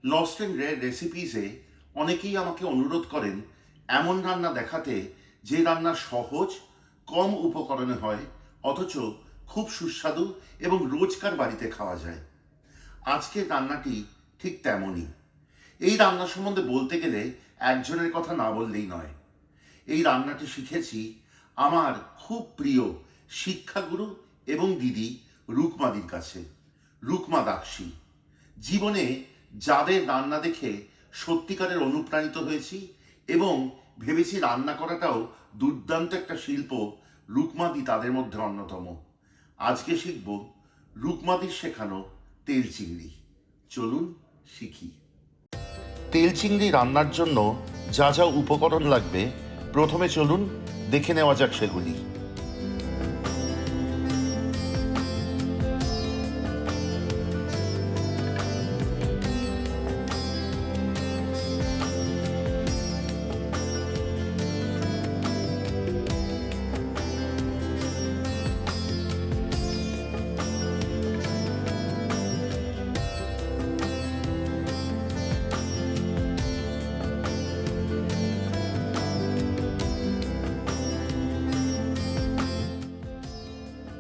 Lost and rare রেসিপিসে অনেকেই আমাকে অনুরোধ করেন এমন রান্না দেখাতে যে রান্না সহজ, কম উপকরণে হয়, অথচ খুব সুস্বাদু এবং রোজকার বাড়িতে খাওয়া যায়। আজকের রান্নাটি ঠিক তেমনই। এই রান্না সম্বন্ধে বলতে গেলে একজনের কথা না বললেই নয়। এই রান্নাটি শিখেছি আমার খুব প্রিয় শিক্ষাগুরু এবং দিদি রুকমাদির কাছে, রুকমা দাক্ষী। জীবনে যাদের রান্না দেখে সত্যিকারের অনুপ্রাণিত হয়েছি এবং ভেবেছি রান্না করাটাও দুর্দান্ত একটা শিল্প, রুকমাদি তাদের মধ্যে অন্যতম। আজকে শিখব রুকমাদির শেখানো তেল চিংড়ি। চলুন শিখি। তেল চিংড়ি রান্নার জন্য যা যা উপকরণ লাগবে প্রথমে চলুন দেখে নেওয়া যাক সেগুলি।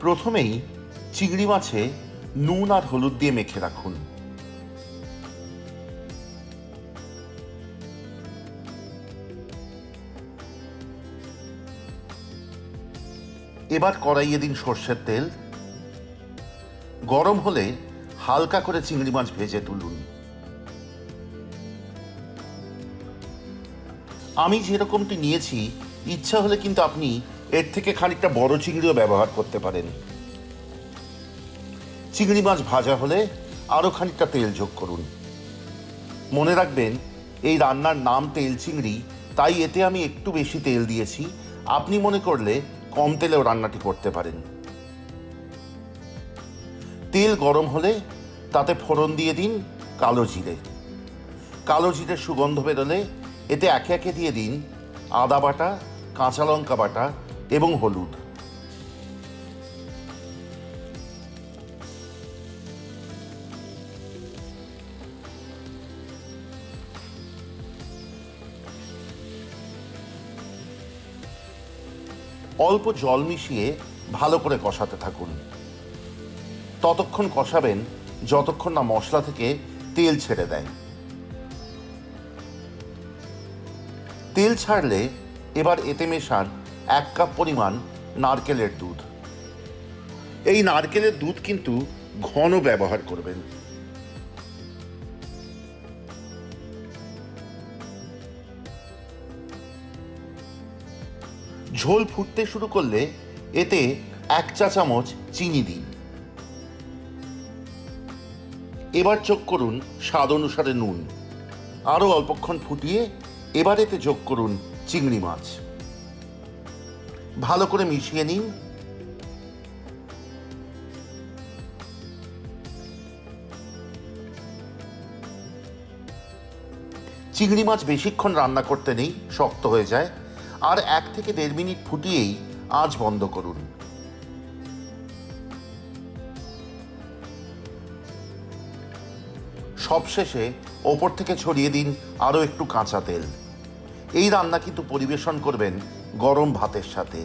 প্রথমেই চিংড়ি মাছে নুন আর হলুদ দিয়ে মেখে রাখুন। এবার কড়াইয়ে দিন সর্ষের তেল। গরম হলে হালকা করে চিংড়ি মাছ ভেজে তুলুন। আমি যেরকমটি নিয়েছি, ইচ্ছা হলে কিন্তু আপনি এর থেকে খানিকটা বড় চিংড়িও ব্যবহার করতে পারেন। চিংড়ি মাছ ভাজা হলে আরও খানিকটা তেল যোগ করুন। মনে রাখবেন, এই রান্নার নাম তেল চিংড়ি, তাই এতে আমি একটু বেশি তেল দিয়েছি। আপনি মনে করলে কম তেলেও রান্নাটি করতে পারেন। তেল গরম হলে তাতে ফোড়ন দিয়ে দিন কালো জিরে। কালো জিরের সুগন্ধ বেরোলে এতে একে একে দিয়ে দিন আদা বাটা, কাঁচা লঙ্কা বাটা এবং হলুদ। অল্প জল মিশিয়ে ভালো করে কষাতে থাকুন। ততক্ষণ কষাবেন যতক্ষণ না মশলা থেকে তেল ছেড়ে দেয়। তেল ছাড়লে এবার এতে মেশান 1 কাপ পরিমাণ নারকেলের দুধ। এই নারকেলের দুধ কিন্তু ঘন ব্যবহার করবেন। ঝোল ফুটতে শুরু করলে এতে 1 চা চামচ চিনি দিন। এবার যোগ করুন স্বাদ অনুসারে নুন। আরও অল্পক্ষণ ফুটিয়ে এবার এতে যোগ করুন চিংড়ি মাছ। ভালো করে মিশিয়ে নিন। চিংড়ি মাছ বেশিক্ষণ রান্না করতে নেই, শক্ত হয়ে যায়। আর 1 থেকে 1.5 মিনিট ফুটিয়েই আঁচ বন্ধ করুন। সবশেষে ওপর থেকে ছড়িয়ে দিন আরও একটু কাঁচা তেল। এই রান্না কিন্তু পরিবেশন করবেন গরম ভাতের সাথে।